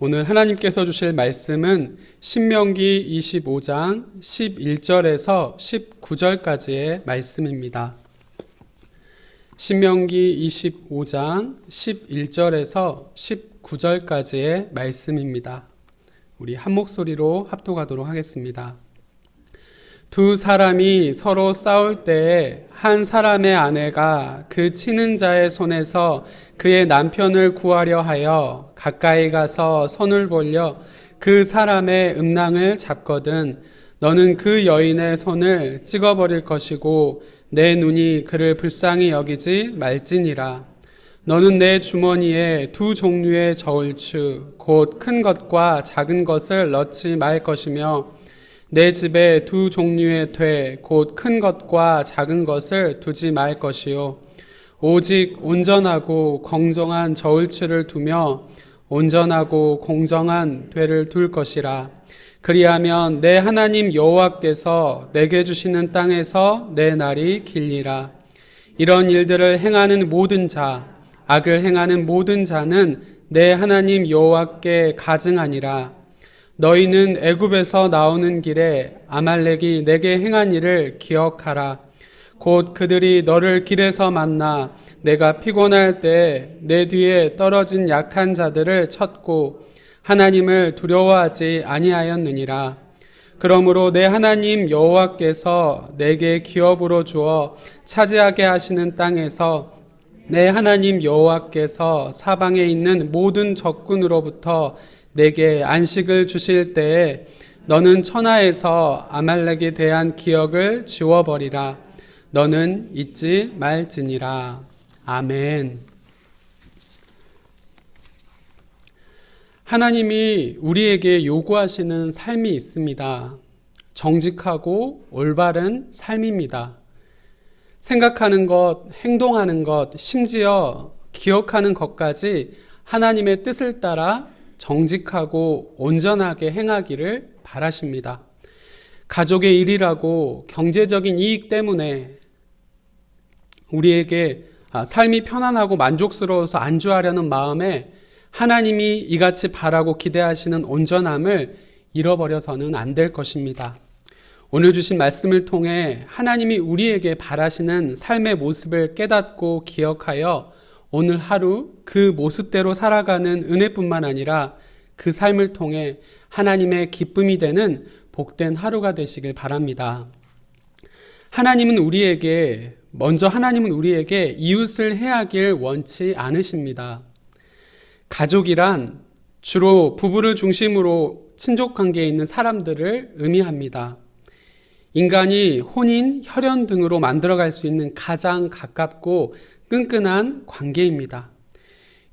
오늘 하나님께서 주실 말씀은 신명기 25장 11절에서 19절까지의 말씀입니다. 신명기 25장 11절에서 19절까지의 말씀입니다. 우리 한 목소리로 합독하도록 하겠습니다. 두 사람이 서로 싸울 때에 한 사람의 아내가 그 치는 자의 손에서 그의 남편을 구하려 하여 가까이 가서 손을 벌려 그 사람의 음낭을 잡거든 너는 그 여인의 손을 찍어버릴 것이고 내 눈이 그를 불쌍히 여기지 말지니라. 너는 내 주머니에 두 종류의 저울추 곧 큰 것과 작은 것을 넣지 말 것이며 내 집에 두 종류의 돼 곧 큰 것과 작은 것을 두지 말 것이요 오직 온전하고 공정한 저울추를 두며 온전하고 공정한 되를 둘 것이라. 그리하면 내 하나님 여호와께서 내게 주시는 땅에서 내 날이 길리라. 이런 일들을 행하는 모든 자, 악을 행하는 모든 자는 내 하나님 여호와께 가증하니라. 너희는 애굽에서 나오는 길에 아말렉이 내게 행한 일을 기억하라. 곧 그들이 너를 길에서 만나 내가 피곤할 때 내 뒤에 떨어진 약한 자들을 쳤고 하나님을 두려워하지 아니하였느니라. 그러므로 내 하나님 여호와께서 내게 기업으로 주어 차지하게 하시는 땅에서 내 하나님 여호와께서 사방에 있는 모든 적군으로부터 내게 안식을 주실 때에 너는 천하에서 아말렉에 대한 기억을 지워버리라. 너는 잊지 말지니라. 아멘. 하나님이 우리에게 요구하시는 삶이 있습니다. 정직하고 올바른 삶입니다. 생각하는 것, 행동하는 것, 심지어 기억하는 것까지 하나님의 뜻을 따라 정직하고 온전하게 행하기를 바라십니다. 가족의 일이라고 경제적인 이익 때문에 우리에게 삶이 편안하고 만족스러워서 안주하려는 마음에 하나님이 이같이 바라고 기대하시는 온전함을 잃어버려서는 안 될 것입니다. 오늘 주신 말씀을 통해 하나님이 우리에게 바라시는 삶의 모습을 깨닫고 기억하여 오늘 하루 그 모습대로 살아가는 은혜뿐만 아니라 그 삶을 통해 하나님의 기쁨이 되는 복된 하루가 되시길 바랍니다. 하나님은 우리에게 이웃을 해하길 원치 않으십니다. 가족이란 주로 부부를 중심으로 친족관계에 있는 사람들을 의미합니다. 인간이 혼인, 혈연 등으로 만들어갈 수 있는 가장 가깝고 끈끈한 관계입니다.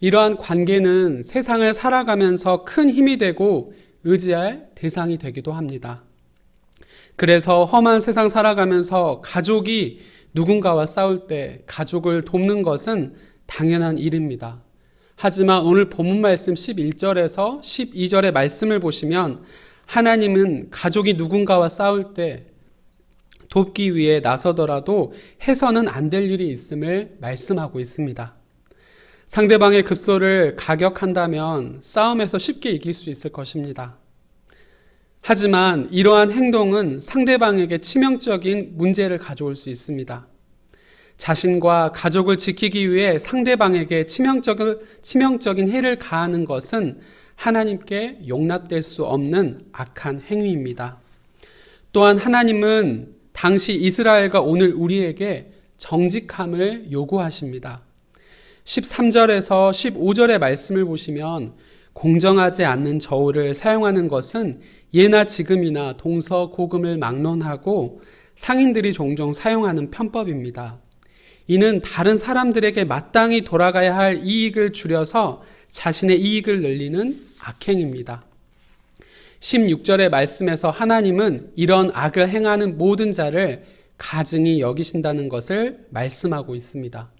이러한 관계는 세상을 살아가면서 큰 힘이 되고 의지할 대상이 되기도 합니다. 그래서 험한 세상 살아가면서 가족이 누군가와 싸울 때 가족을 돕는 것은 당연한 일입니다. 하지만 오늘 본문 말씀 11절에서 12절의 말씀을 보시면 하나님은 가족이 누군가와 싸울 때 돕기 위해 나서더라도 해서는 안 될 일이 있음을 말씀하고 있습니다. 상대방의 급소를 가격한다면 싸움에서 쉽게 이길 수 있을 것입니다. 하지만 이러한 행동은 상대방에게 치명적인 문제를 가져올 수 있습니다. 자신과 가족을 지키기 위해 상대방에게 치명적인 해를 가하는 것은 하나님께 용납될 수 없는 악한 행위입니다. 또한 하나님은 당시 이스라엘과 오늘 우리에게 정직함을 요구하십니다. 13절에서 15절의 말씀을 보시면 공정하지 않는 저울을 사용하는 것은 예나 지금이나 동서고금을 막론하고 상인들이 종종 사용하는 편법입니다. 이는 다른 사람들에게 마땅히 돌아가야 할 이익을 줄여서 자신의 이익을 늘리는 악행입니다. 16절의 말씀에서 하나님은 이런 악을 행하는 모든 자를 가증히 여기신다는 것을 말씀하고 있습니다.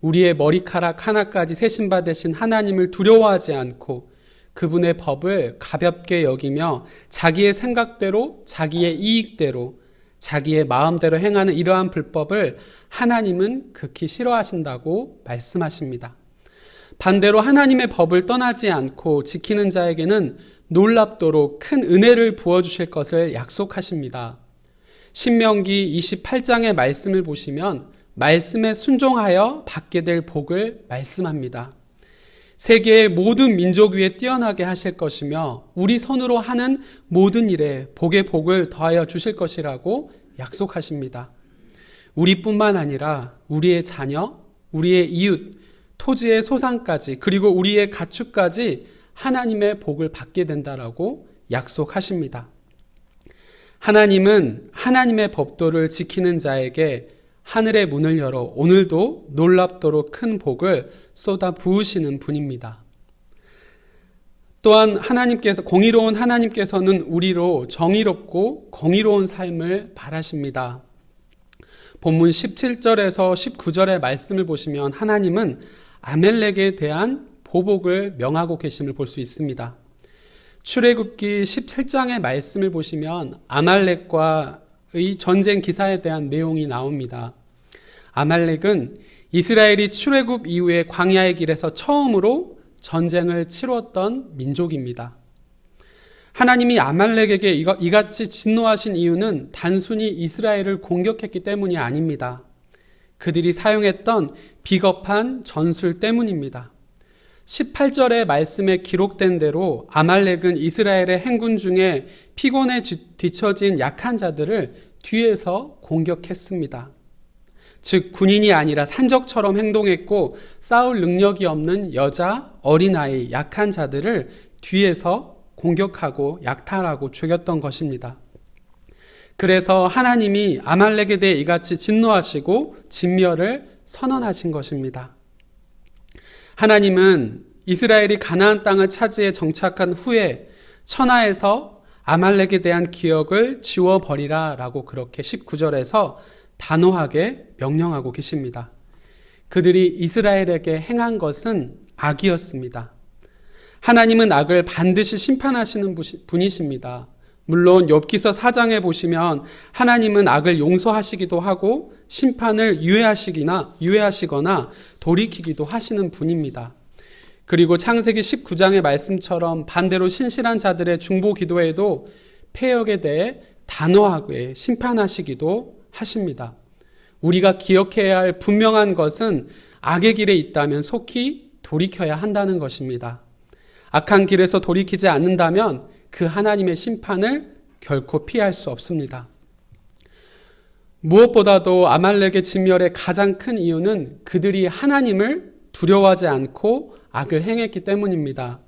우리의 머리카락 하나까지 세심받으신 하나님을 두려워하지 않고 그분의 법을 가볍게 여기며 자기의 생각대로, 자기의 이익대로, 자기의 마음대로 행하는 이러한 불법을 하나님은 극히 싫어하신다고 말씀하십니다. 반대로 하나님의 법을 떠나지 않고 지키는 자에게는 놀랍도록 큰 은혜를 부어주실 것을 약속하십니다. 신명기 28장의 말씀을 보시면 말씀에 순종하여 받게 될 복을 말씀합니다. 세계의 모든 민족 위에 뛰어나게 하실 것이며 우리 손으로 하는 모든 일에 복의 복을 더하여 주실 것이라고 약속하십니다. 우리뿐만 아니라 우리의 자녀, 우리의 이웃, 토지의 소산까지 그리고 우리의 가축까지 하나님의 복을 받게 된다라고 약속하십니다. 하나님은 하나님의 법도를 지키는 자에게 하늘의 문을 열어 오늘도 놀랍도록 큰 복을 쏟아 부으시는 분입니다. 또한 공의로운 하나님께서는 우리로 정의롭고 공의로운 삶을 바라십니다. 본문 17절에서 19절의 말씀을 보시면 하나님은 아멜렉에 대한 보복을 명하고 계심을 볼 수 있습니다. 출애굽기 17장의 말씀을 보시면 아말렉과의 전쟁 기사에 대한 내용이 나옵니다. 아말렉은 이스라엘이 출애굽 이후에 광야의 길에서 처음으로 전쟁을 치루었던 민족입니다. 하나님이 아말렉에게 이같이 진노하신 이유는 단순히 이스라엘을 공격했기 때문이 아닙니다. 그들이 사용했던 비겁한 전술 때문입니다. 18절의 말씀에 기록된 대로 아말렉은 이스라엘의 행군 중에 피곤에 뒤처진 약한 자들을 뒤에서 공격했습니다. 즉 군인이 아니라 산적처럼 행동했고 싸울 능력이 없는 여자, 어린아이, 약한 자들을 뒤에서 공격하고 약탈하고 죽였던 것입니다. 그래서 하나님이 아말렉에 대해 이같이 진노하시고 진멸을 선언하신 것입니다. 하나님은 이스라엘이 가나안 땅을 차지해 정착한 후에 천하에서 아말렉에 대한 기억을 지워버리라 라고 그렇게 19절에서 단호하게 명령하고 계십니다. 그들이 이스라엘에게 행한 것은 악이었습니다. 하나님은 악을 반드시 심판하시는 분이십니다. 물론 욥기서 4장에 보시면 하나님은 악을 용서하시기도 하고 심판을 유예하시거나 돌이키기도 하시는 분입니다. 그리고 창세기 19장의 말씀처럼 반대로 신실한 자들의 중보 기도에도 패역에 대해 단호하게 심판하시기도 하십니다. 우리가 기억해야 할 분명한 것은 악의 길에 있다면 속히 돌이켜야 한다는 것입니다. 악한 길에서 돌이키지 않는다면 그 하나님의 심판을 결코 피할 수 없습니다. 무엇보다도 아말렉의 진멸의 가장 큰 이유는 그들이 하나님을 두려워하지 않고 악을 행했기 때문입니다.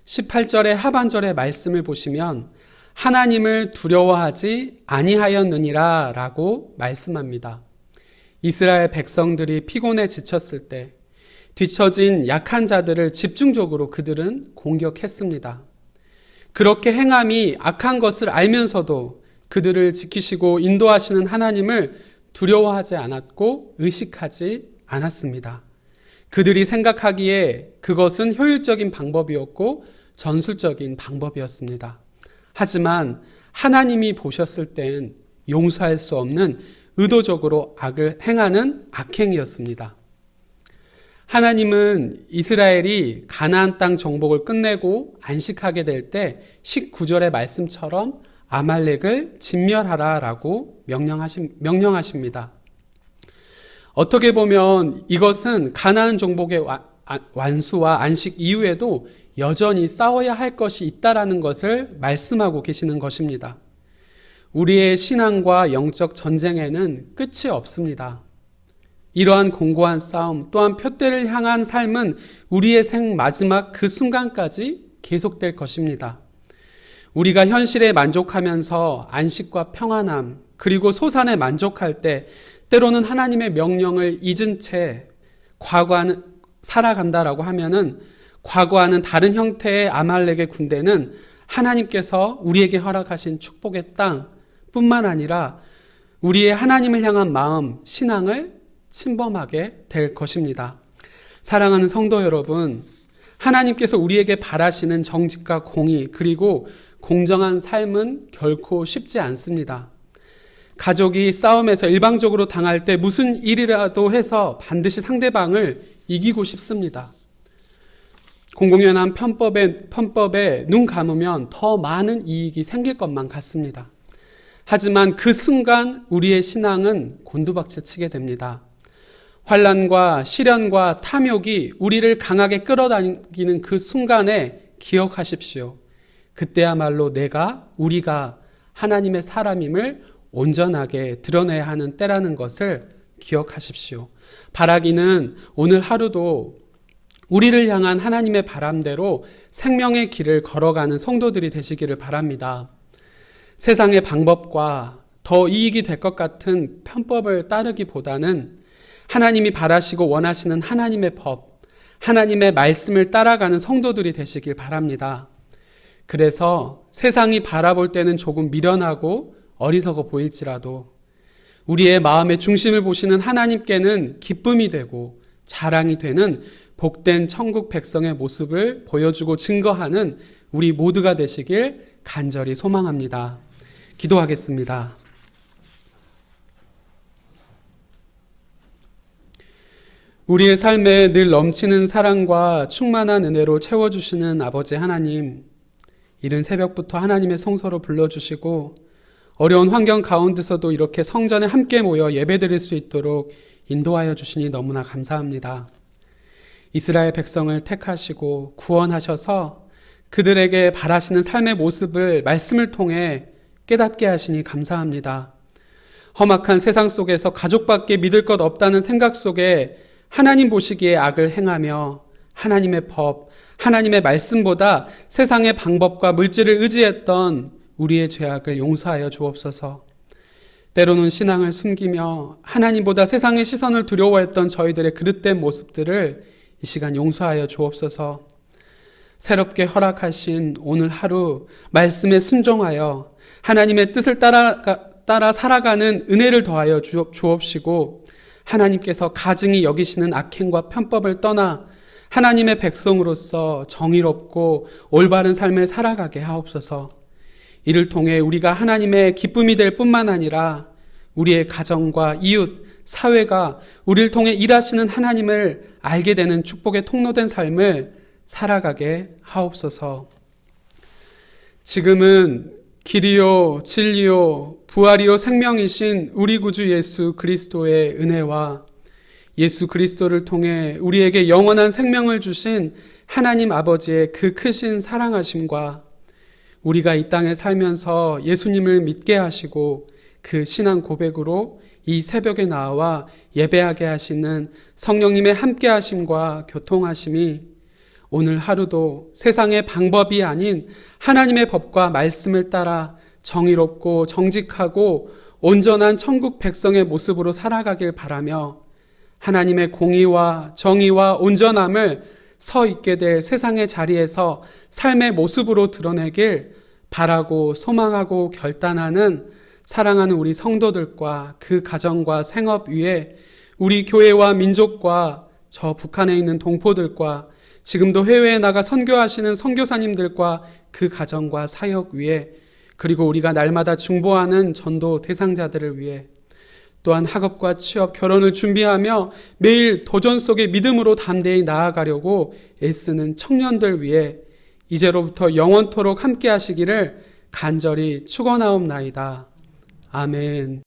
18절의 하반절의 말씀을 보시면 하나님을 두려워하지 아니하였느니라 라고 말씀합니다. 이스라엘 백성들이 피곤에 지쳤을 때 뒤처진 약한 자들을 집중적으로 그들은 공격했습니다. 그렇게 행함이 악한 것을 알면서도 그들을 지키시고 인도하시는 하나님을 두려워하지 않았고 의식하지 않았습니다. 그들이 생각하기에 그것은 효율적인 방법이었고 전술적인 방법이었습니다. 하지만 하나님이 보셨을 땐 용서할 수 없는 의도적으로 악을 행하는 악행이었습니다. 하나님은 이스라엘이 가나안 땅 정복을 끝내고 안식하게 될 때 19절의 말씀처럼 아말렉을 진멸하라라고 명령하십니다. 어떻게 보면 이것은 가나안 정복의 완수와 안식 이후에도 여전히 싸워야 할 것이 있다라는 것을 말씀하고 계시는 것입니다. 우리의 신앙과 영적 전쟁에는 끝이 없습니다. 이러한 공고한 싸움 또한 표대를 향한 삶은 우리의 생 마지막 그 순간까지 계속될 것입니다. 우리가 현실에 만족하면서 안식과 평안함 그리고 소산에 만족할 때 때로는 하나님의 명령을 잊은 채 과거하는 살아간다라고 하면은 과거와는 다른 형태의 아말렉의 군대는 하나님께서 우리에게 허락하신 축복의 땅 뿐만 아니라 우리의 하나님을 향한 마음, 신앙을 침범하게 될 것입니다. 사랑하는 성도 여러분, 하나님께서 우리에게 바라시는 정직과 공의 그리고 공정한 삶은 결코 쉽지 않습니다. 가족이 싸움에서 일방적으로 당할 때 무슨 일이라도 해서 반드시 상대방을 이기고 싶습니다. 공공연한 편법에 눈 감으면 더 많은 이익이 생길 것만 같습니다. 하지만 그 순간 우리의 신앙은 곤두박질 치게 됩니다. 환난과 시련과 탐욕이 우리를 강하게 끌어당기는 그 순간에 기억하십시오. 그때야말로 우리가 하나님의 사람임을 온전하게 드러내야 하는 때라는 것을 기억하십시오. 바라기는 오늘 하루도 우리를 향한 하나님의 바람대로 생명의 길을 걸어가는 성도들이 되시기를 바랍니다. 세상의 방법과 더 이익이 될 것 같은 편법을 따르기보다는 하나님이 바라시고 원하시는 하나님의 법, 하나님의 말씀을 따라가는 성도들이 되시길 바랍니다. 그래서 세상이 바라볼 때는 조금 미련하고 어리석어 보일지라도 우리의 마음의 중심을 보시는 하나님께는 기쁨이 되고 자랑이 되는 복된 천국 백성의 모습을 보여주고 증거하는 우리 모두가 되시길 간절히 소망합니다. 기도하겠습니다. 우리의 삶에 늘 넘치는 사랑과 충만한 은혜로 채워주시는 아버지 하나님, 이른 새벽부터 하나님의 성소로 불러주시고 어려운 환경 가운데서도 이렇게 성전에 함께 모여 예배드릴 수 있도록 인도하여 주시니 너무나 감사합니다. 이스라엘 백성을 택하시고 구원하셔서 그들에게 바라시는 삶의 모습을 말씀을 통해 깨닫게 하시니 감사합니다. 험악한 세상 속에서 가족밖에 믿을 것 없다는 생각 속에 하나님 보시기에 악을 행하며 하나님의 법, 하나님의 말씀보다 세상의 방법과 물질을 의지했던 우리의 죄악을 용서하여 주옵소서. 때로는 신앙을 숨기며 하나님보다 세상의 시선을 두려워했던 저희들의 그릇된 모습들을 이 시간 용서하여 주옵소서. 새롭게 허락하신 오늘 하루 말씀에 순종하여 하나님의 뜻을 따라 살아가는 은혜를 더하여 주옵시고 하나님께서 가증히 여기시는 악행과 편법을 떠나 하나님의 백성으로서 정의롭고 올바른 삶을 살아가게 하옵소서. 이를 통해 우리가 하나님의 기쁨이 될 뿐만 아니라 우리의 가정과 이웃, 사회가 우리를 통해 일하시는 하나님을 알게 되는 축복의 통로된 삶을 살아가게 하옵소서. 지금은 길이요 진리요 부활이요 생명이신 우리 구주 예수 그리스도의 은혜와 예수 그리스도를 통해 우리에게 영원한 생명을 주신 하나님 아버지의 그 크신 사랑하심과 우리가 이 땅에 살면서 예수님을 믿게 하시고 그 신앙 고백으로 이 새벽에 나와 예배하게 하시는 성령님의 함께 하심과 교통하심이 오늘 하루도 세상의 방법이 아닌 하나님의 법과 말씀을 따라 정의롭고 정직하고 온전한 천국 백성의 모습으로 살아가길 바라며 하나님의 공의와 정의와 온전함을 서 있게 될 세상의 자리에서 삶의 모습으로 드러내길 바라고 소망하고 결단하는 사랑하는 우리 성도들과 그 가정과 생업 위에 우리 교회와 민족과 저 북한에 있는 동포들과 지금도 해외에 나가 선교하시는 선교사님들과 그 가정과 사역 위에 그리고 우리가 날마다 중보하는 전도 대상자들을 위해 또한 학업과 취업, 결혼을 준비하며 매일 도전 속에 믿음으로 담대히 나아가려고 애쓰는 청년들 위해 이제로부터 영원토록 함께 하시기를 간절히 축원하옵나이다. 아멘.